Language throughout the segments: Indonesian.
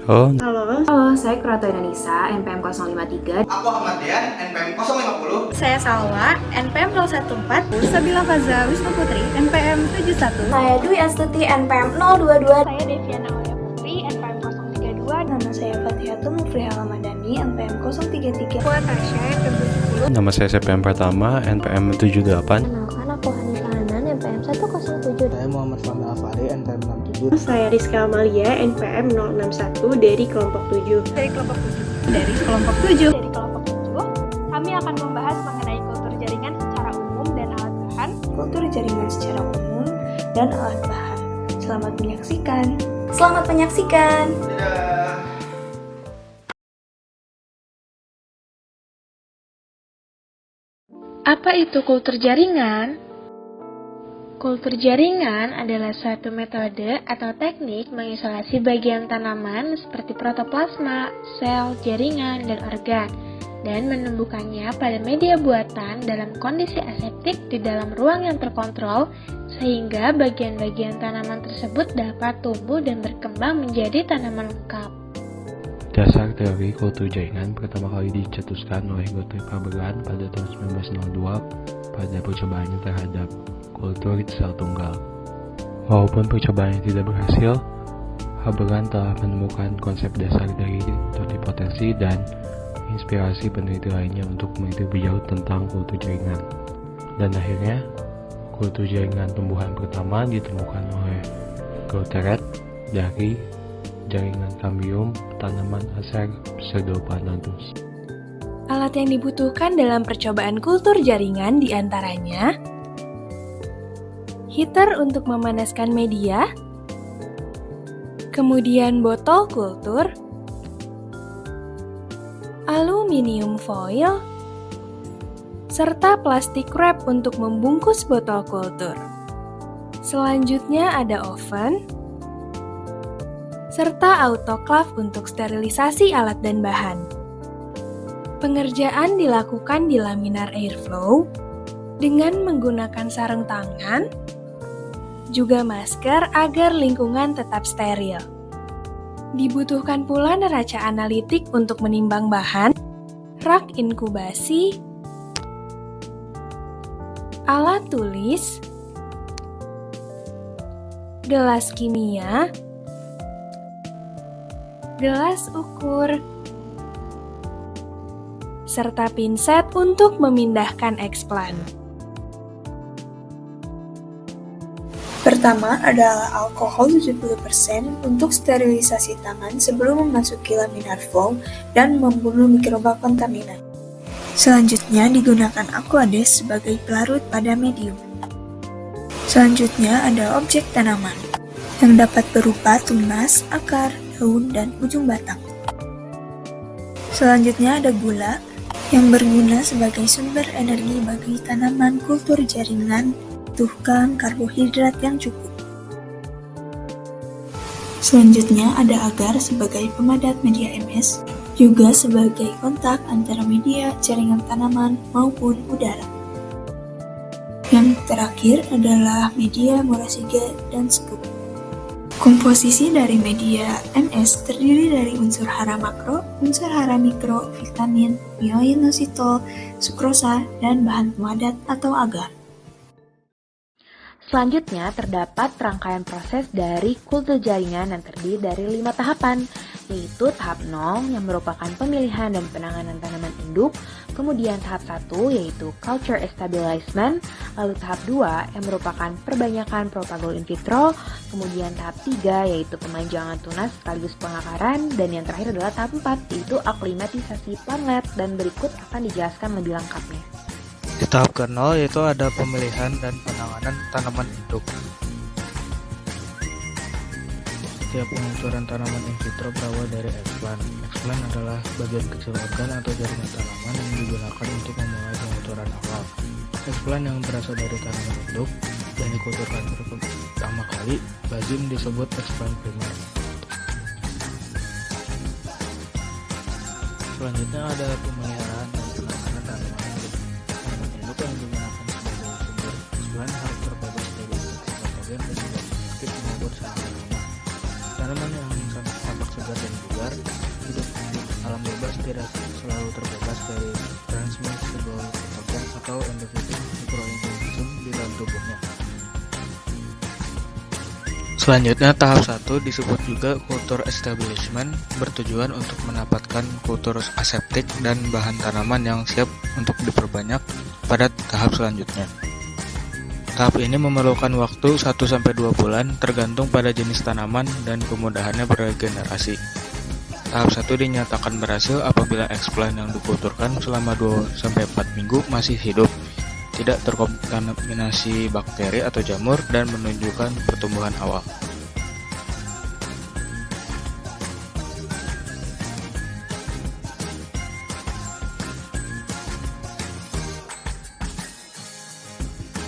Halo. Halo, saya Kurata Indonesia, NPM 053. Aku Ahmad Dian, NPM 050. Saya Salwa, NPM 014. Sabila Faza Wisnu Putri, NPM 71. Saya Dwi Astuti, NPM 022. Saya Deviana Oya Putri, NPM 032. Nama saya Fatihatul Mufriha Ramadhani, NPM 033. Buat Tasya, NPM 70. Nama saya SPM pertama, NPM 78. Kenalkan, aku Hanifah Hanan, NPM 107. Saya Muhammad Fahmi Alfari, NPM 67. Saya Rizka Amalia, NPM 061 dari kelompok 7. Dari kelompok 7. Dari kelompok 7. Dari kelompok 7, kami akan membahas mengenai kultur jaringan secara umum dan alat bahan. Kultur jaringan secara umum dan alat bahan. Selamat menyaksikan. Selamat menyaksikan. Dadah. Apa itu kultur jaringan? Kultur jaringan adalah suatu metode atau teknik mengisolasi bagian tanaman seperti protoplasma, sel, jaringan, dan organ, dan menumbuhkannya pada media buatan dalam kondisi aseptik di dalam ruang yang terkontrol, sehingga bagian-bagian tanaman tersebut dapat tumbuh dan berkembang menjadi tanaman lengkap. Dasar teori kultur jaringan pertama kali dicetuskan oleh Gottlieb Haberland pada tahun 1902 pada percobaannya terhadap kultur sel tunggal. Walaupun percobaannya tidak berhasil, Haberland telah menemukan konsep dasar dari totipotensi dan inspirasi peneliti lainnya untuk meneliti lebih jauh tentang kultur jaringan. Dan akhirnya, kultur jaringan tumbuhan pertama ditemukan oleh Gauteret dari jaringan kambium tanaman Acer pseudopandanus. Alat yang dibutuhkan dalam percobaan kultur jaringan diantaranya heater untuk memanaskan media, kemudian botol kultur, aluminium foil, serta plastik wrap untuk membungkus botol kultur. Selanjutnya ada oven, serta autoclave untuk sterilisasi alat dan bahan. Pengerjaan dilakukan di laminar airflow dengan menggunakan sarung tangan, juga masker agar lingkungan tetap steril. Dibutuhkan pula neraca analitik untuk menimbang bahan, rak inkubasi, alat tulis, gelas kimia, gelas ukur, serta pinset untuk memindahkan eksplan. Pertama adalah alkohol 70% untuk sterilisasi tangan sebelum memasuki laminar flow dan membunuh mikroba kontaminan. Selanjutnya digunakan Aquades sebagai pelarut pada medium. Selanjutnya ada objek tanaman yang dapat berupa tunas, akar, daun, dan ujung batang. Selanjutnya ada gula yang berguna sebagai sumber energi bagi tanaman kultur jaringan, membutuhkan karbohidrat yang cukup. Selanjutnya ada agar sebagai pemadat media MS, juga sebagai kontak antara media jaringan tanaman maupun udara. Yang terakhir adalah media Morashige dan Scoop. Komposisi dari media MS terdiri dari unsur hara makro, unsur hara mikro, vitamin, myoinositol, sukrosa, dan bahan pemadat atau agar. Selanjutnya, terdapat rangkaian proses dari kultur jaringan yang terdiri dari 5 tahapan, yaitu tahap 0 yang merupakan pemilihan dan penanganan tanaman induk, kemudian tahap 1 yaitu culture establishment, lalu tahap 2 yang merupakan perbanyakan propagol in vitro, kemudian tahap 3 yaitu pemanjangan tunas sekaligus pengakaran, dan yang terakhir adalah tahap 4 yaitu aklimatisasi plant, dan berikut akan dijelaskan lebih lengkapnya. Di tahap ke-0 yaitu ada pemilihan dan penanganan tanaman induk. Setiap penghancuran tanaman in vitro berawal dari eksplan. Eksplan adalah bagian kecil organ atau jaringan tanaman yang digunakan untuk memulai penghancuran awal. Eksplan yang berasal dari tanaman induk dan dikulturkan pertama kali lazim disebut eksplan primer. Selanjutnya ada pemeliharaan dan penanganan tanaman induk. Tanaman induk yang digunakan sebagai sumber eksplan harus terbagi sebagai patogen dan tidak aktif maupun sangat lemah. Tanaman yang tampak segar dan bugar tidak selalu terbebas dari transmissible pathogen atau endocrine microorganism di dalam tubuhnya. Selanjutnya, tahap 1 disebut juga kultur establishment, bertujuan untuk mendapatkan kultur aseptik dan bahan tanaman yang siap untuk diperbanyak pada tahap selanjutnya. Tahap ini memerlukan waktu 1-2 bulan tergantung pada jenis tanaman dan kemudahannya beregenerasi. Tahap 1 dinyatakan berhasil apabila explant yang dikulturkan selama 2-4 minggu masih hidup, tidak terkontaminasi bakteri atau jamur, dan menunjukkan pertumbuhan awal.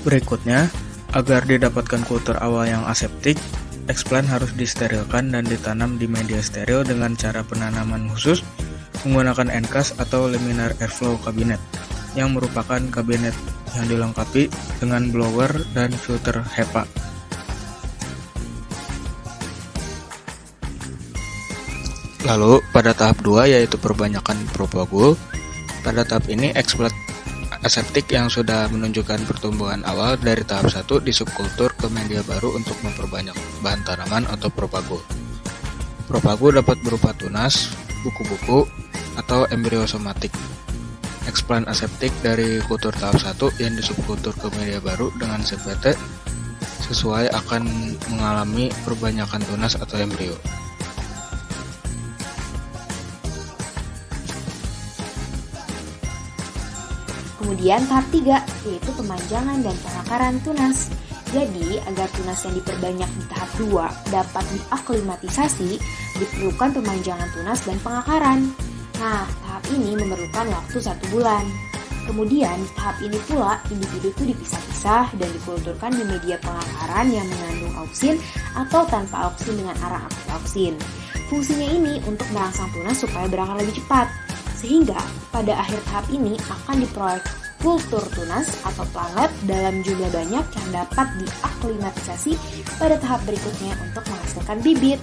Berikutnya, agar didapatkan kultur awal yang aseptik, explant harus disterilkan dan ditanam di media steril dengan cara penanaman khusus menggunakan NCAS atau laminar airflow cabinet, yang merupakan kabinet yang dilengkapi dengan blower dan filter HEPA. Lalu, pada tahap 2 yaitu perbanyakan propagule. Pada tahap ini, explant aseptik yang sudah menunjukkan pertumbuhan awal dari tahap 1 disubkultur ke media baru untuk memperbanyak bahan tanaman atau propagule. Propagule dapat berupa tunas, buku-buku, atau embrio somatik. Explant aseptik dari kultur tahap 1 yang disubkultur ke media baru dengan CPT sesuai akan mengalami perbanyakan tunas atau embrio. Kemudian tahap 3 yaitu pemanjangan dan pengakaran tunas. Jadi, agar tunas yang diperbanyak di tahap 2 dapat diaklimatisasi, diperlukan pemanjangan tunas dan pengakaran. Nah, tahap ini memerlukan waktu 1 bulan. Kemudian, di tahap ini pula, individu itu dipisah-pisah dan dikulturkan di media pengakaran yang mengandung auksin atau tanpa auksin dengan arang aktif auksin. Fungsinya ini untuk merangsang tunas supaya berakar lebih cepat. Sehingga, pada akhir tahap ini akan diperoleh kultur tunas atau plantlet dalam jumlah banyak yang dapat diaklimatisasi pada tahap berikutnya untuk menghasilkan bibit.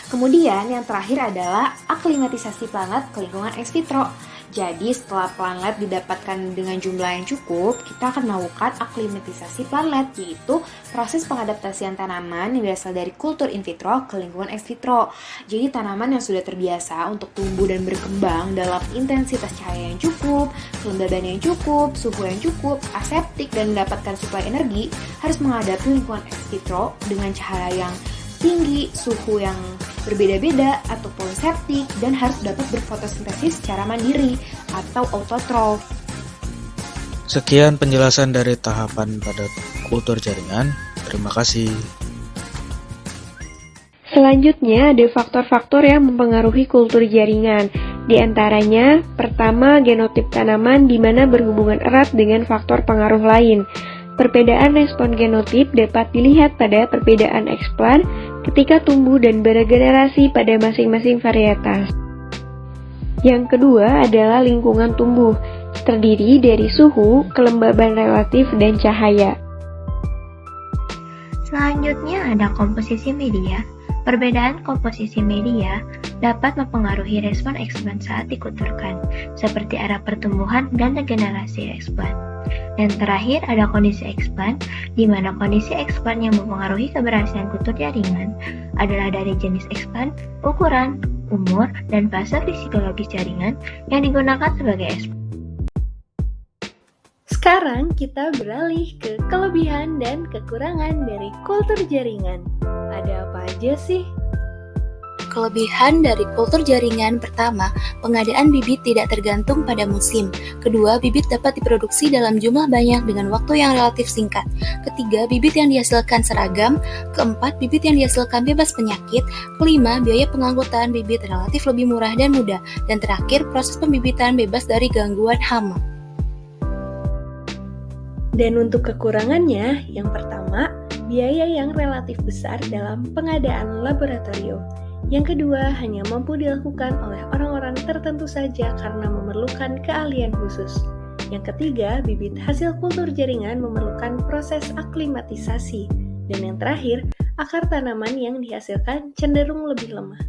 Kemudian yang terakhir adalah aklimatisasi plantlet ke lingkungan ex vitro. Jadi setelah plantlet didapatkan dengan jumlah yang cukup, kita akan melakukan aklimatisasi plantlet, yaitu proses pengadaptasian tanaman yang berasal dari kultur in vitro ke lingkungan ex vitro. Jadi tanaman yang sudah terbiasa untuk tumbuh dan berkembang dalam intensitas cahaya yang cukup, kelembaban yang cukup, suhu yang cukup, aseptik, dan mendapatkan suplai energi harus menghadapi lingkungan ex vitro dengan cahaya yang tinggi, suhu yang berbeda-beda atau poliseptik, dan harus dapat berfotosintesis secara mandiri atau autotrof. Sekian penjelasan dari tahapan pada kultur jaringan. Terima kasih. Selanjutnya ada faktor-faktor yang mempengaruhi kultur jaringan. Di antaranya, pertama genotip tanaman di mana berhubungan erat dengan faktor pengaruh lain. Perbedaan respon genotip dapat dilihat pada perbedaan explant ketika tumbuh dan beregenerasi pada masing-masing varietas. Yang kedua adalah lingkungan tumbuh, terdiri dari suhu, kelembaban relatif, dan cahaya. Selanjutnya ada komposisi media. Perbedaan komposisi media dapat mempengaruhi respon explant saat dikulturkan, seperti arah pertumbuhan dan regenerasi explant. Dan terakhir ada kondisi explant, di mana kondisi explant yang mempengaruhi keberhasilan kultur jaringan adalah dari jenis explant, ukuran, umur, dan fase fisikologi jaringan yang digunakan sebagai explant. Sekarang kita beralih ke kelebihan dan kekurangan dari kultur jaringan. Ada apa aja sih? Kelebihan dari kultur jaringan pertama, pengadaan bibit tidak tergantung pada musim. Kedua, bibit dapat diproduksi dalam jumlah banyak dengan waktu yang relatif singkat. Ketiga, bibit yang dihasilkan seragam. Keempat, bibit yang dihasilkan bebas penyakit. Kelima, biaya pengangkutan bibit relatif lebih murah dan mudah. Dan terakhir, proses pembibitan bebas dari gangguan hama. Dan untuk kekurangannya, yang pertama, biaya yang relatif besar dalam pengadaan laboratorium. Yang kedua, hanya mampu dilakukan oleh orang-orang tertentu saja karena memerlukan keahlian khusus. Yang ketiga, bibit hasil kultur jaringan memerlukan proses aklimatisasi. Dan yang terakhir, akar tanaman yang dihasilkan cenderung lebih lemah.